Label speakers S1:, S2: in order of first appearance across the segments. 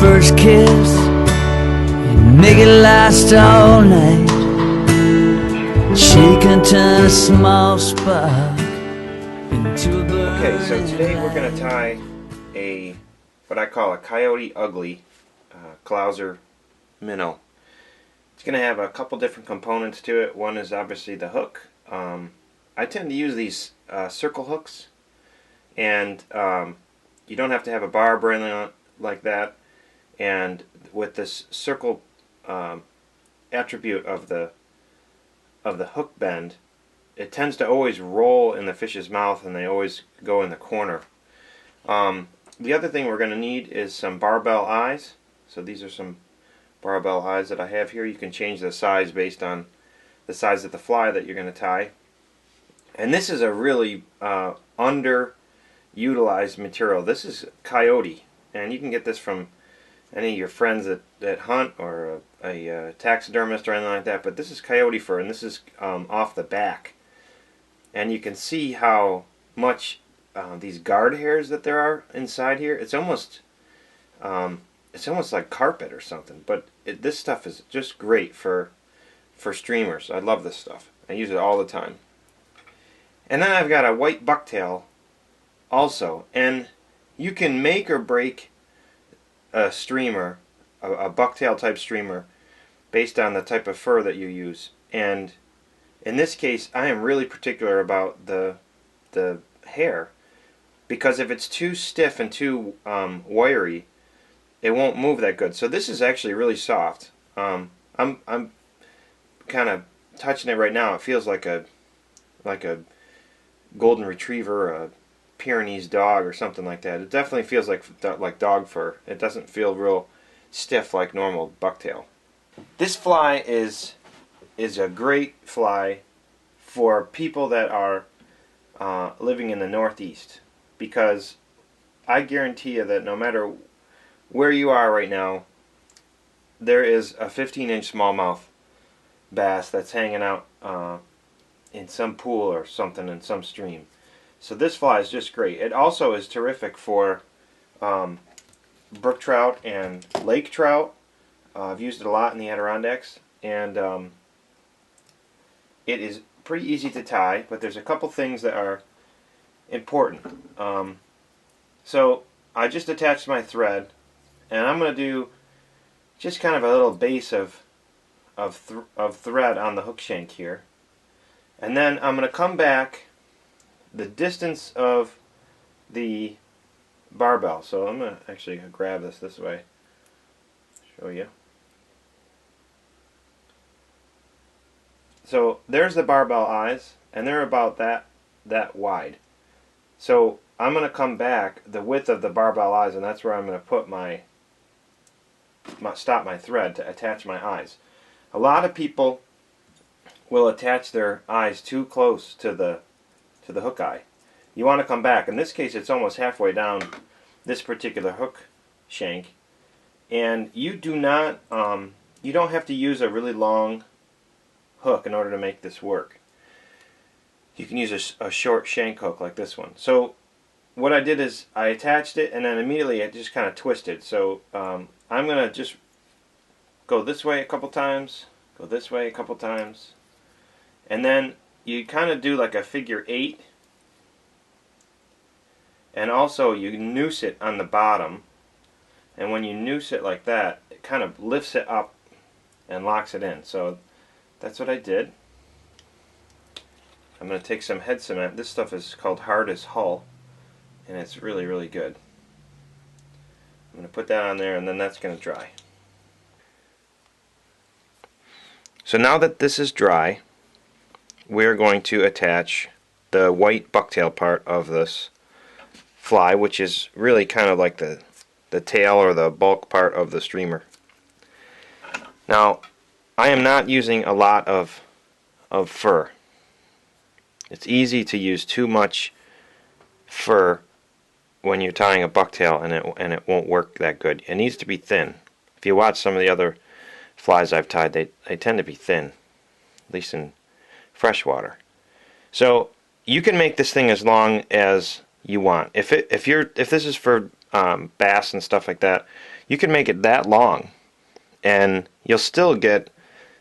S1: first kiss and make it last all night. She can turn a small spark into a burning.
S2: Okay, so today we're going to tie what I call a Coyote Ugly Clouser minnow. It's going to have a couple different components to it. One is obviously the hook. I tend to use these circle hooks, and you don't have to have a barb or anything like that. And with this circle attribute of the hook bend, it tends to always roll in the fish's mouth, and they always go in the corner. The other thing we're going to need is some barbell eyes. So these are some barbell eyes that I have here. You can change the size based on the size of the fly that you're going to tie. And this is a really underutilized material. This is Coyote, and you can get this from any of your friends that hunt, or a taxidermist or anything like that. But this is Coyote fur, and this is off the back. And you can see how much these guard hairs that there are inside here. It's almost like carpet or something. But this stuff is just great for streamers. I love this stuff. I use it all the time. And then I've got a white bucktail also. And you can make or break a streamer, a bucktail type streamer, based on the type of fur that you use. And in this case, I am really particular about the hair, because if it's too stiff and too wiry, it won't move that good. So this is actually really soft. I'm kind of touching it right now. It feels like a golden retriever, a Pyrenees dog, or something like that. It definitely feels like dog fur. It doesn't feel real stiff like normal bucktail. This fly is a great fly for people that are living in the Northeast, because I guarantee you that no matter where you are right now, there is a 15-inch smallmouth bass that's hanging out in some pool or something, in some stream. So this fly is just great. It also is terrific for brook trout and lake trout. I've used it a lot in the Adirondacks, and it is pretty easy to tie, but there's a couple things that are important. So I just attached my thread, and I'm going to do just kind of a little base of thread on the hook shank here, and then I'm going to come back the distance of the barbell. So I'm going to actually grab this way, show you. So there's the barbell eyes, and they're about that wide. So I'm going to come back the width of the barbell eyes, and that's where I'm going to put stop my thread to attach my eyes. A lot of people will attach their eyes too close to the hook eye. You want to come back. In this case, it's almost halfway down this particular hook shank, and you don't have to use a really long hook in order to make this work. You can use a short shank hook like this one. So what I did is I attached it, and then immediately it just kind of twisted. So I'm going to just go this way a couple times, go this way a couple times, and then you kind of do like a figure 8, and also you noose it on the bottom, and when you noose it like that, it kind of lifts it up and locks it in. So that's what I did. I'm going to take some head cement. This stuff is called Hard as Hull, and it's really, really good. I'm going to put that on there, and then that's going to dry. So now that this is dry, we're going to attach the white bucktail part of this fly, which is really kind of like the tail or the bulk part of the streamer. Now, I am not using a lot of fur. It's easy to use too much fur when you're tying a bucktail, and it won't work that good. It needs to be thin. If you watch some of the other flies I've tied, they tend to be thin, at least in fresh water. So you can make this thing as long as you want. If this is for bass and stuff like that, You can make it that long, and you'll still get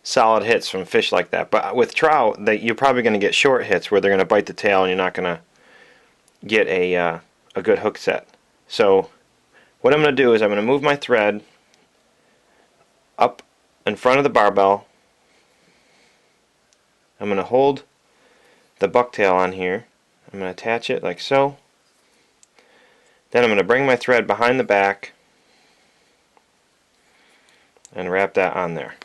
S2: solid hits from fish like that. But with trout, you're probably going to get short hits where they're going to bite the tail, and you're not going to get a good hook set. So what I'm going to do is I'm going to move my thread up in front of the barbell. I'm going to hold the bucktail on here. I'm going to attach it like so. Then I'm going to bring my thread behind the back and wrap that on there.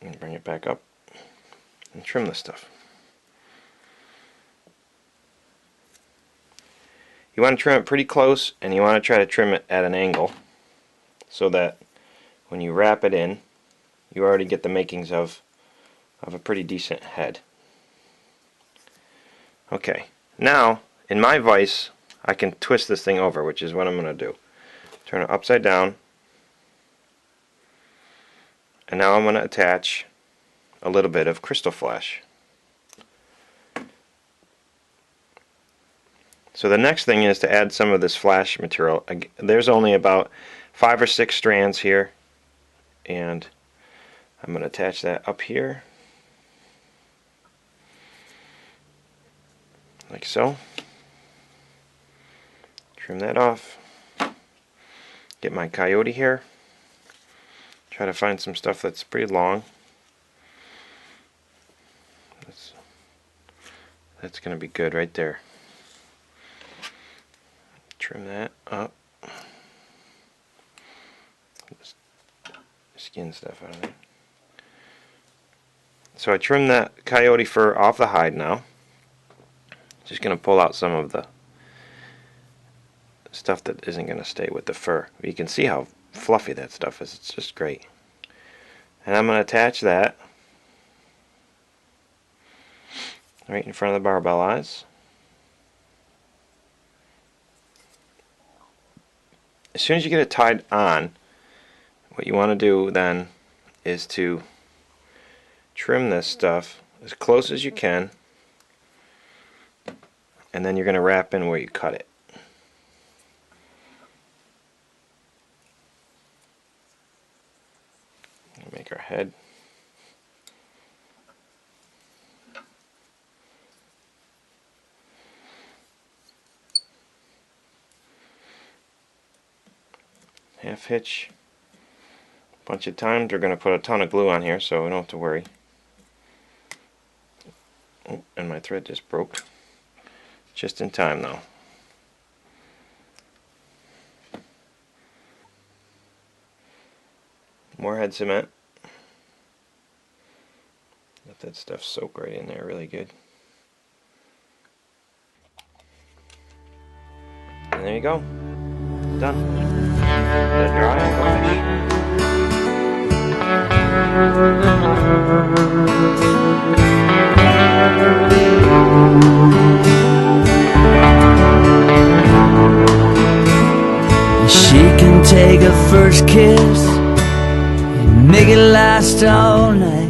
S2: And bring it back up and trim this stuff. You want to trim it pretty close, and you want to try to trim it at an angle so that when you wrap it in, you already get the makings of a pretty decent head. Okay, now in my vise I can twist this thing over, which is what I'm going to do. Turn it upside down, and now I'm going to attach a little bit of crystal flash. So the next thing is to add some of this flash material. There's only about 5 or 6 strands here, and I'm going to attach that up here like so. Trim that off. Get my Coyote here. Try to find some stuff that's pretty long. That's going to be good right there. Trim that up. Just skin stuff out of there. So I trimmed that Coyote fur off the hide now. Just going to pull out some of the stuff that isn't going to stay with the fur. You can see how fluffy that stuff is. It's just great. And I'm going to attach that right in front of the barbell eyes. As soon as you get it tied on, what you want to do then is to trim this stuff as close as you can, and then you're going to wrap in where you cut it. Make our head. Half hitch a bunch of times. We're going to put a ton of glue on here so we don't have to worry. Oh, and my thread just broke. Just in time though. More head cement. Let that stuff soak right in there really good. And there you go. Done. Let it dry and
S1: go fishing. She can take a first kiss and make it last all night.